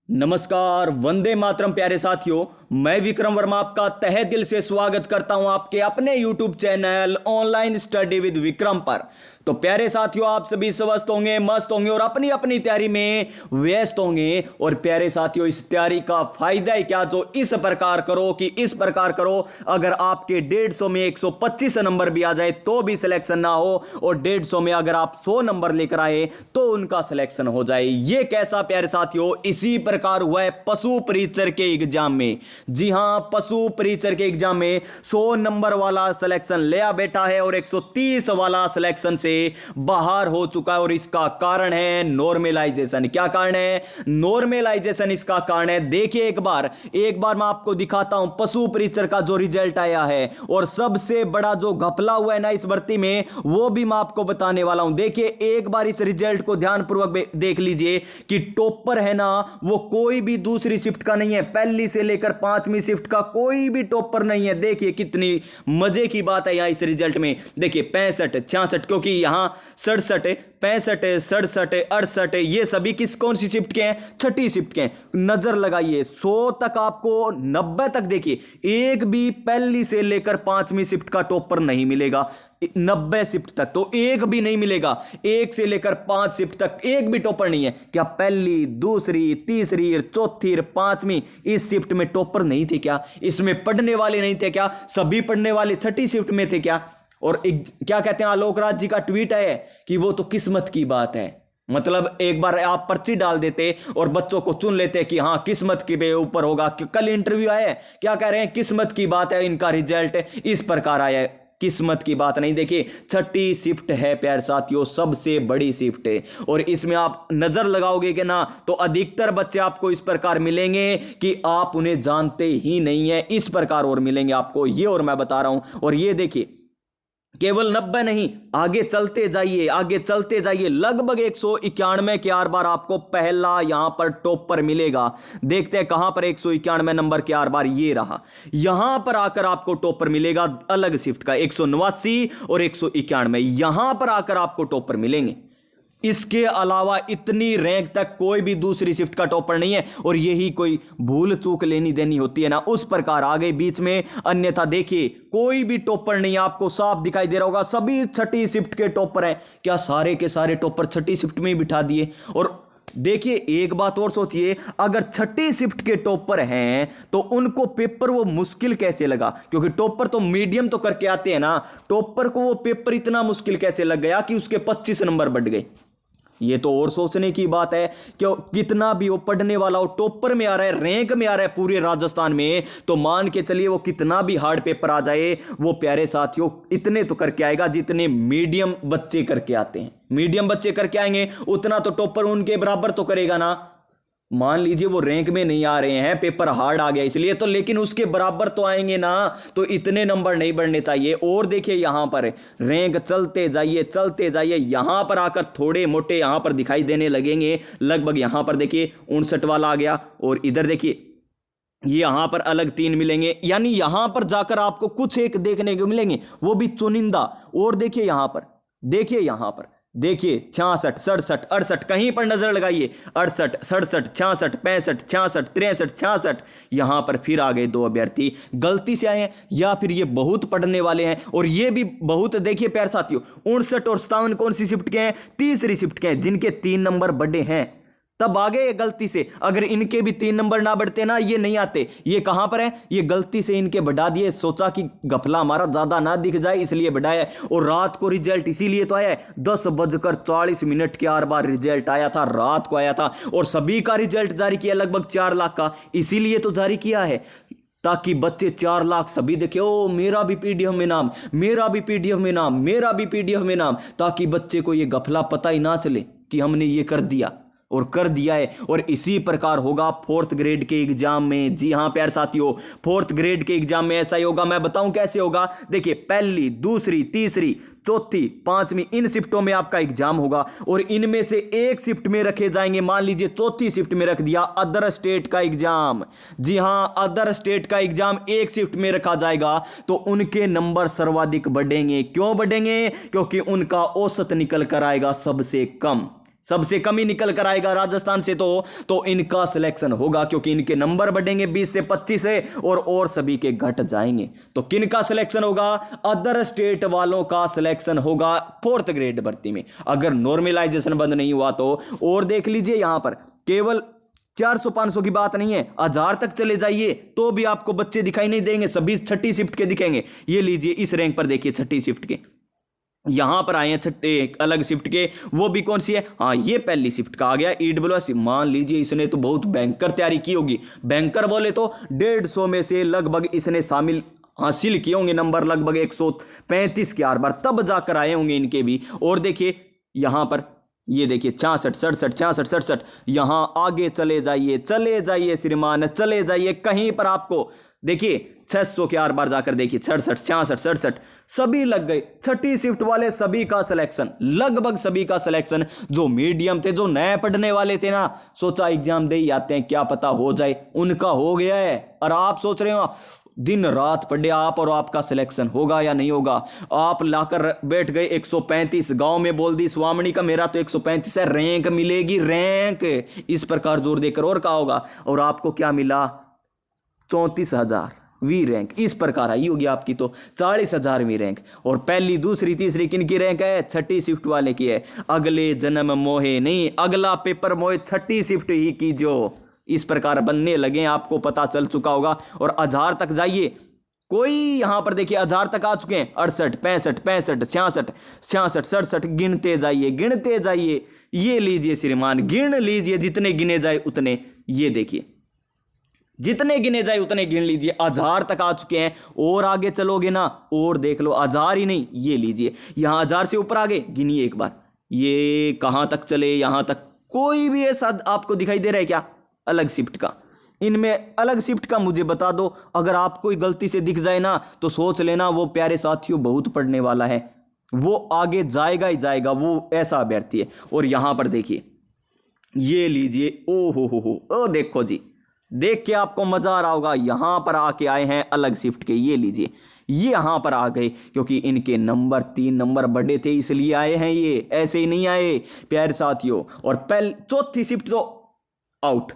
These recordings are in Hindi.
नमस्कार, वंदे मातरम प्यारे साथियों। मैं विक्रम वर्मा आपका तहे दिल से स्वागत करता हूं आपके अपने YouTube channel online study with Vikram पर। तो प्यारे साथियों, आप सभी स्वस्थ होंगे, मस्त होंगे और अपनी अपनी तैयारी में व्यस्त होंगे। और प्यारे साथियों, इस तैयारी का फायदा है क्या? जो इस प्रकार करो कि इस प्रकार करो, अगर आपके 150 में 125 नंबर भी आ जाए तो भी सिलेक्शन ना हो, और 150 में अगर आप 100 नंबर लेकर आए तो उनका सिलेक्शन हो जाए। यह कैसा प्यारे साथियों? इसी प्रकार हुआ है पशु परीक्षर के एग्जाम में। जी हां, पशु परीक्षर के एग्जाम में 100 नंबर वाला सिलेक्शन लिया बैठा है और 130 वाला सिलेक्शन से बाहर हो चुका है। और इसका कारण है नॉर्मलाइजेशन। क्या कारण है? नॉर्मलाइजेशन इसका कारण है। देखिए एक बार मैं आपको दिखाता हूं पशु परीक्षर का जो रिजल्ट आया है, और सबसे बड़ा जो घपला हुआ है ना इस भर्ती में, वो भी मैं आपको बताने वाला हूं। देखिए एक बार इस रिजल्ट को ध्यानपूर्वक देख लीजिए कि टॉपर है ना, वो कोई भी दूसरी शिफ्ट का नहीं है। पहली से लेकर 5वीं शिफ्ट का कोई भी टॉपर नहीं है। देखिए कितनी मजे की बात है यहां इस रिजल्ट में। देखिए 65, 66, क्योंकि यहां 67, 65, 67, 68 ये सभी कौन सी शिफ्ट के हैं? छठी शिफ्ट के हैं। नजर लगाइए 100 तक, आपको 90 तक देखिए एक भी पहली से लेकर 5वीं शिफ्ट का टॉपर नहीं मिलेगा। 90 शिफ्ट तक तो एक भी नहीं मिलेगा। 1 से लेकर 5 शिफ्ट तक एक भी टॉपर नहीं है। क्या पहली, दूसरी, तीसरी, चौथी, 5वीं इस शिफ्ट में टॉपर नहीं थे क्या? इसमें पढ़ने वाले नहीं थे क्या? सभी पढ़ने वाले छठी शिफ्ट में थे क्या? और क्या कहते हैं, आलोक राज जी का ट्वीट है कि वो तो किस्मत की बात है। मतलब एक बार आप पर्ची डाल देते और बच्चों को चुन लेते कि हाँ किस्मत के ऊपर होगा। कल इंटरव्यू आया है, क्या कह रहे हैं? किस्मत की बात है, इनका रिजल्ट इस प्रकार आया है। किस्मत की बात नहीं। देखिए छठी शिफ्ट है प्यारे साथियों, सबसे बड़ी शिफ्ट है। और इसमें आप नजर लगाओगे कि ना, तो अधिकतर बच्चे आपको इस प्रकार मिलेंगे कि आप उन्हें जानते ही नहीं है। इस प्रकार और मिलेंगे आपको, ये और मैं बता रहा हूं। और ये देखिए केवल 90 नहीं, आगे चलते जाइए, आगे चलते जाइए, लगभग 191 के आर बार आपको पहला यहां पर टॉपर मिलेगा। देखते हैं कहां पर 191 नंबर के आर बार, ये रहा। यहां पर आकर आपको टॉपर मिलेगा अलग शिफ्ट का 189 और 191, यहां पर आकर आपको टॉपर मिलेंगे। इसके अलावा इतनी रैंक तक कोई भी दूसरी शिफ्ट का टॉपर नहीं है। और यही कोई भूल चूक लेनी देनी होती है ना, उस प्रकार आ गई बीच में। अन्यथा देखिए कोई भी टॉपर नहीं, आपको साफ दिखाई दे रहा होगा सभी छठी शिफ्ट के टॉपर हैं। क्या सारे के सारे टॉपर छठी शिफ्ट में ही बिठा दिए? और देखिए एक बात और सोचिए, अगर छठी शिफ्ट के टॉपर हैं तो उनको पेपर वो मुश्किल कैसे लगा? क्योंकि टॉपर तो मीडियम तो करके आते हैं ना, टॉपर को वो पेपर इतना मुश्किल कैसे लग गया कि उसके 25 नंबर बढ़ गए? ये तो और सोचने की बात है। क्यों? कितना भी वो पढ़ने वाला हो, टॉपर में आ रहा है, रैंक में आ रहा है पूरे राजस्थान में, तो मान के चलिए वो कितना भी हार्ड पेपर आ जाए, वो प्यारे साथियों इतने तो करके आएगा जितने मीडियम बच्चे करके आते हैं। मीडियम बच्चे करके आएंगे उतना तो टॉपर उनके बराबर तो करेगा ना। मान लीजिए वो रैंक में नहीं आ रहे हैं, पेपर हार्ड आ गया इसलिए तो, लेकिन उसके बराबर तो आएंगे ना। तो इतने नंबर नहीं बढ़ने चाहिए। और देखिए यहां पर रैंक चलते जाइए, चलते जाइए, यहां पर आकर थोड़े मोटे यहां पर दिखाई देने लगेंगे। लगभग यहां पर देखिए 59 वाला आ गया, और इधर देखिए ये यहां पर अलग 3 मिलेंगे। यानी यहां पर जाकर आपको कुछ एक देखने को मिलेंगे, वो भी चुनिंदा। और देखिए यहां पर, देखिए यहां पर देखिए 66, 67, 68, कहीं पर नजर लगाइए 68, 67, 66, 65, 66, 63, 66। यहां पर फिर आ गए 2 अभ्यर्थी गलती से आए हैं, या फिर ये बहुत पढ़ने वाले हैं। और ये भी बहुत, देखिए प्यारे साथियों 59 और 57 कौन सी शिफ्ट के हैं? तीसरी शिफ्ट के हैं, जिनके 3 नंबर बढ़े हैं तब आ गए गलती से। अगर इनके भी 3 नंबर ना बढ़ते ना, ये नहीं आते। ये कहां पर है? ये गलती से इनके बढ़ा दिए। सोचा कि घपला हमारा ज्यादा ना दिख जाए इसलिए बढ़ाया। और रात को रिजल्ट इसीलिए तो आया है, 10:40 के आर बार रिजल्ट आया था, रात को आया था। और सभी का रिजल्ट जारी किया लगभग 4 लाख का, इसीलिए तो जारी किया है ताकि बच्चे 4 लाख सभी देखे, ओ मेरा भी पीडीएफ में नाम, मेरा भी पीडीएफ में नाम, मेरा भी पीडीएफ में नाम, ताकि बच्चे को ये घपला पता ही ना चले कि हमने ये कर दिया। और कर दिया है। और इसी प्रकार होगा 4th ग्रेड के एग्जाम में। जी हां प्यारे साथियों, 4th ग्रेड के एग्जाम में ऐसा ही होगा। मैं बताऊं कैसे होगा। देखिए पहली, दूसरी, तीसरी, चौथी, 5वीं इन शिफ्टों में आपका एग्जाम होगा। और इनमें से एक शिफ्ट में रखे जाएंगे, मान लीजिए चौथी शिफ्ट में रख दिया अदर स्टेट का एग्जाम। जी हां, अदर स्टेट का एग्जाम एक शिफ्ट में रखा जाएगा, तो उनके नंबर सर्वाधिक बढ़ेंगे। क्यों बढ़ेंगे? क्योंकि उनका औसत निकल कर आएगा सबसे कम। सबसे कम ही निकल कर आएगा राजस्थान से, तो इनका सिलेक्शन होगा, क्योंकि इनके नंबर बढ़ेंगे 20 से 25 से, और सभी के घट जाएंगे। तो किनका सिलेक्शन होगा? अदर स्टेट वालों का सिलेक्शन होगा 4th ग्रेड भर्ती में, अगर नॉर्मलाइजेशन बंद नहीं हुआ तो। और देख लीजिए यहां पर केवल 400-500 की बात नहीं है, 1000 तक चले जाइए तो भी आपको बच्चे दिखाई नहीं देंगे, सभी छठी शिफ्ट के दिखेंगे। ये लीजिए इस रैंक पर देखिए छठी शिफ्ट के यहां पर आए हैं छठे अलग शिफ्ट के, वो भी कौन सी है? हाँ, ये पहली शिफ्ट का आ गया EWS। मान लीजिए इसने तो बहुत भयंकर तैयारी की होगी, भयंकर बोले तो 150 में से लगभग इसने शामिल हासिल किए होंगे नंबर, लगभग 135 के आर बार, तब जाकर आए होंगे इनके भी। और देखिए यहां पर ये देखिए 66, 67, 66, 67, यहां आगे चले जाइए श्रीमान, चले जाइए, कहीं पर आपको देखिए 600 के आर बार जाकर देखिए 66, 66, 67 सभी लग गए। छठी शिफ्ट वाले सभी का सिलेक्शन, लगभग सभी का सिलेक्शन। जो मीडियम थे, जो नए पढ़ने वाले थे ना, सोचा एग्जाम दे ही आते हैं क्या पता हो जाए, उनका हो गया है। और आप सोच रहे हो दिन रात पढ़े आप और आपका सिलेक्शन होगा या नहीं होगा। आप लाकर बैठ गए 135, गांव में बोल दी स्वामिनी का मेरा तो 135 है, रैंक मिलेगी रैंक, इस प्रकार जोर देकर, और क्या होगा? और आपको क्या मिला? 34,000 वी रैंक, इस प्रकार आई होगी आपकी तो 40,000वीं रैंक। और पहली दूसरी तीसरी किनकी रैंक है? छठी शिफ्ट वाले की है। अगले जन्म मोहे नहीं, अगला पेपर मोहे छठी शिफ्ट ही की जो, इस प्रकार बनने लगे, आपको पता चल चुका होगा। और 1000 तक जाइए, कोई यहां पर देखिए 1000 तक आ चुके हैं, 68, 65, 65, 66, 66, 67, गिनते जाइए। ये लीजिए श्रीमान, गिन लीजिए, जितने गिने जाए उतने, ये देखिए जितने गिने जाए उतने गिन लीजिए। 1000 तक आ चुके हैं, और आगे चलोगे ना और देख लो, 1000 ही नहीं, ये लीजिए यहां 1000 से ऊपर आगे गिनिए एक बार, ये कहां तक चले? यहां तक। कोई भी ऐसा आपको दिखाई दे रहा है क्या अलग शिफ्ट का? इनमें अलग शिफ्ट का मुझे बता दो। अगर आपको कोई गलती से दिख जाए ना तो सोच लेना वो प्यारे साथियों बहुत पढ़ने वाला है, वो आगे जाएगा ही जाएगा, वो ऐसा अभ्यर्थी है। और यहां पर देखिए, ये लीजिए, ओ हो, ओ देखो जी, देख के आपको मजा आ रहा होगा। यहां पर आके आए हैं अलग शिफ्ट के, ये लीजिए, ये यहां पर आ गए क्योंकि इनके नंबर 3 नंबर बड़े थे, इसलिए आए हैं, ये ऐसे ही नहीं आए प्यारे साथियों। और चौथी शिफ्ट तो आउट,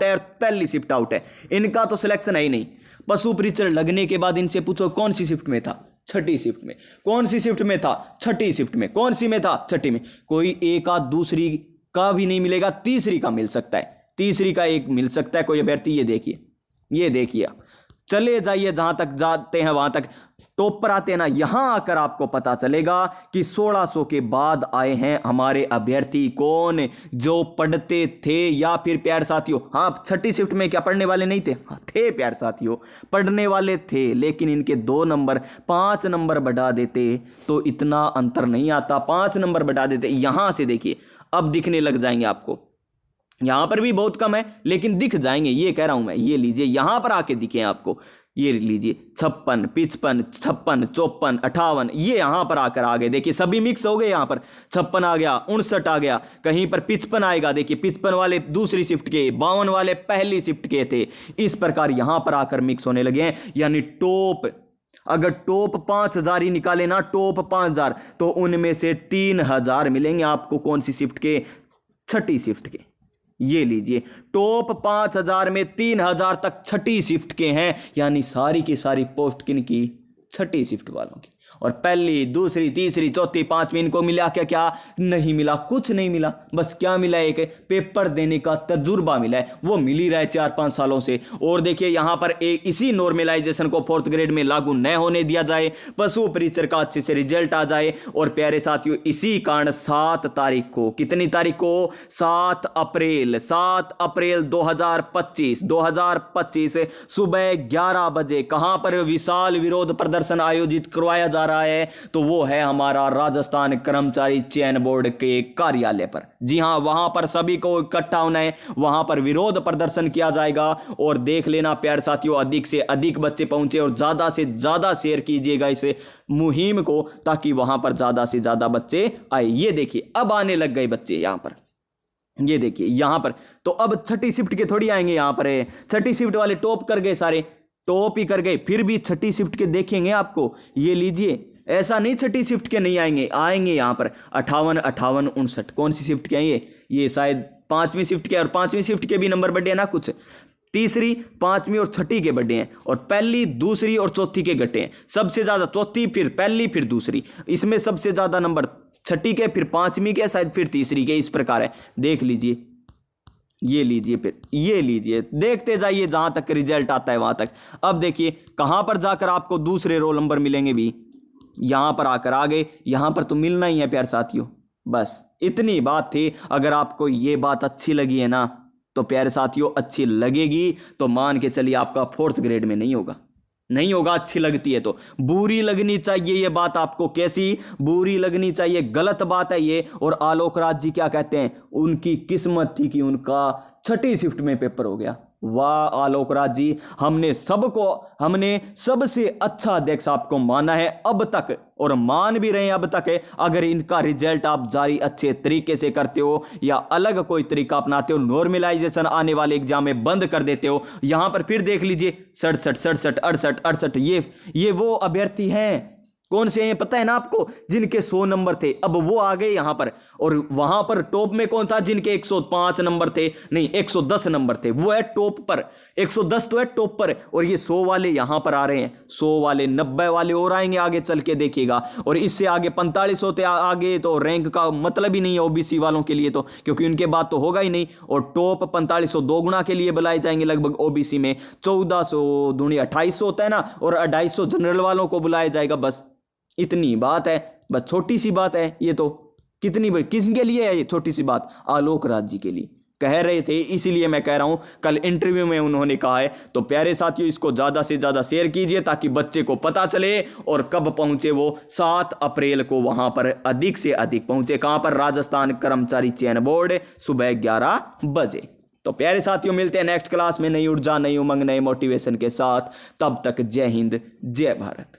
है, और पहली शिफ्ट आउट है, इनका तो सिलेक्शन है ही नहीं। पशु परीक्षण लगने के बाद इनसे पूछो कौन सी शिफ्ट में था? छठी शिफ्ट में। कौन सी शिफ्ट में था? छठी शिफ्ट में। कौन सी में था? छठी में। कोई एक आध दूसरी का भी नहीं मिलेगा, तीसरी का मिल सकता है, तीसरी का एक मिल सकता है कोई अभ्यर्थी। ये देखिए चले जाइए, जहां तक जाते हैं वहां तक टॉप पर आते हैं ना, यहां आकर आपको पता चलेगा कि 1600 के बाद आए हैं हमारे अभ्यर्थी कौन, जो पढ़ते थे या फिर प्यार साथियों, हाँ छठी शिफ्ट में क्या पढ़ने वाले नहीं थे? हाँ, थे प्यार साथियों, पढ़ने वाले थे, लेकिन इनके 2 नंबर 5 नंबर बढ़ा देते तो इतना अंतर नहीं आता, 5 नंबर बढ़ा देते। यहां से देखिए अब दिखने लग जाएंगे आपको, यहां पर भी बहुत कम है लेकिन दिख जाएंगे, ये कह रहा हूं मैं। ये लीजिए यहां पर आके दिखे आपको, ये लीजिए 56, 55, 56, 54, 58, ये यहां पर आकर आ गए। देखिए सभी मिक्स हो गए, यहां पर 56 आ गया, 59 आ गया, कहीं पर 55 आएगा। देखिए 55 वाले दूसरी शिफ्ट के, 52 वाले पहली शिफ्ट के थे। इस प्रकार यहां पर आकर मिक्स होने लगे हैं। यानी टॉप, अगर टॉप 5000 ही निकाले ना, टॉप 5000, तो उनमें से 3000 मिलेंगे आपको कौन सी शिफ्ट के? छठी शिफ्ट के। ये लीजिए टॉप 5000 में 3000 तक छठी शिफ्ट के हैं, यानी सारी की सारी पोस्ट किन की? छठी शिफ्ट वालों की। और पहली दूसरी तीसरी चौथी पांचवी इनको मिला क्या नहीं मिला, कुछ नहीं मिला। बस क्या मिला? एक पेपर देने का तजुर्बा मिला है, वो मिल ही रहा है 4-5 सालों से। और देखिए यहां पर इसी नॉर्मलाइजेशन को 4th ग्रेड में लागू न होने दिया जाए, पशु परीक्षण का अच्छे से रिजल्ट आ जाए। और प्यारे साथियों इसी कारण 7 तारीख को, कितनी तारीख को? 7 अप्रैल 2025 सुबह 11 बजे कहां पर विशाल विरोध प्रदर्शन आयोजित करवाया जा रहा है? तो वो है हमारा राजस्थान कर्मचारी चयन बोर्ड के कार्यालय पर। जी हां, वहां पर सभी को इकट्ठा होना है, वहां पर विरोध प्रदर्शन किया जाएगा। और देख लेना प्यारे साथियों, अधिक से अधिक बच्चे पहुंचे और ज्यादा से ज्यादा शेयर कीजिएगा इस मुहिम को, ताकि वहां पर ज्यादा से ज्यादा बच्चे आए। ये देखिए अब आने लग गए बच्चे यहां पर, ये देखिए यहां पर। तो अब छठी शिफ्ट के थोड़ी आएंगे, यहां पर है छठी शिफ्ट वाले टॉप कर गए, सारे टॉप ही कर गए। फिर भी छठी शिफ्ट के देखेंगे आपको, ये लीजिए ऐसा नहीं छठी शिफ्ट के नहीं आएंगे, आएंगे यहाँ पर 58, 58, 59। कौन सी शिफ्ट के हैं ये शायद पांचवी शिफ्ट के, और पांचवी शिफ्ट के भी नंबर बढ़े ना, कुछ तीसरी, पांचवी और छठी के बढ़े हैं, और पहली, दूसरी और चौथी के घटे हैं। सबसे ज्यादा चौथी, फिर पहली, फिर दूसरी। इसमें सबसे ज्यादा नंबर छठी के, फिर पांचवी के, शायद फिर तीसरी के, इस प्रकार है। देख लीजिए, ये लीजिए, फिर ये लीजिए, देखते जाइए जहां तक रिजल्ट आता है वहां तक। अब देखिए कहां पर जाकर आपको दूसरे रोल नंबर मिलेंगे भी, यहां पर आकर आगे, यहां पर तो मिलना ही है प्यारे साथियों। बस इतनी बात थी। अगर आपको ये बात अच्छी लगी है ना, तो प्यारे साथियों अच्छी लगेगी तो मान के चलिए आपका 4th ग्रेड में नहीं होगा, नहीं होगा। अच्छी लगती है तो बुरी लगनी चाहिए ये बात आपको। कैसी बुरी लगनी चाहिए? गलत बात है ये। और आलोक राज जी क्या कहते हैं, उनकी किस्मत थी कि उनका छठी शिफ्ट में पेपर हो गया। वाह आलोक राज जी, हमने सबसे अच्छा अध्यक्ष आपको माना है अब तक, और मान भी रहे हैं अब तक है। अगर इनका रिजल्ट आप जारी अच्छे तरीके से करते हो, या अलग कोई तरीका अपनाते हो, नॉर्मलाइजेशन आने वाले एग्जाम में बंद कर देते हो। यहां पर फिर देख लीजिए 67, 67, 68, 68, ये वो अभ्यर्थी हैं। कौन से हैं पता है ना आपको, जिनके 100 नंबर थे, अब वो आ गए यहां पर। और वहां पर टॉप में कौन था, जिनके 105 नंबर थे, नहीं 110 नंबर थे, वो है टॉप पर। 110 तो है टॉप पर, और ये 100 वाले यहां पर आ रहे हैं। 100 वाले, 90 वाले और आएंगे आगे चल के, देखिएगा। और इससे आगे 45 होते आगे तो रैंक का मतलब ही नहीं है ओबीसी वालों के लिए, तो क्योंकि उनके बाद तो होगा ही नहीं। और टॉप 4500 दो गुना के लिए बुलाए जाएंगे लगभग ओबीसी में। 1400 दूनी 2800 होता है ना, और 250 जनरल वालों को बुलाया जाएगा। बस इतनी बात है, बस छोटी सी बात है ये तो। किसके लिए है ये छोटी सी बात? आलोक राज जी के लिए कह रहे थे, इसीलिए मैं कह रहा हूं। कल इंटरव्यू में उन्होंने कहा है। तो प्यारे साथियों इसको ज्यादा से ज्यादा शेयर कीजिए ताकि बच्चे को पता चले। और कब पहुंचे वो? 7 अप्रैल को वहां पर अधिक से अधिक पहुंचे। कहां पर? राजस्थान कर्मचारी चयन बोर्ड, सुबह 11 बजे। तो प्यारे साथियों मिलते हैं नेक्स्ट क्लास में नई ऊर्जा, नई उमंग, नए मोटिवेशन के साथ। तब तक जय हिंद, जय भारत।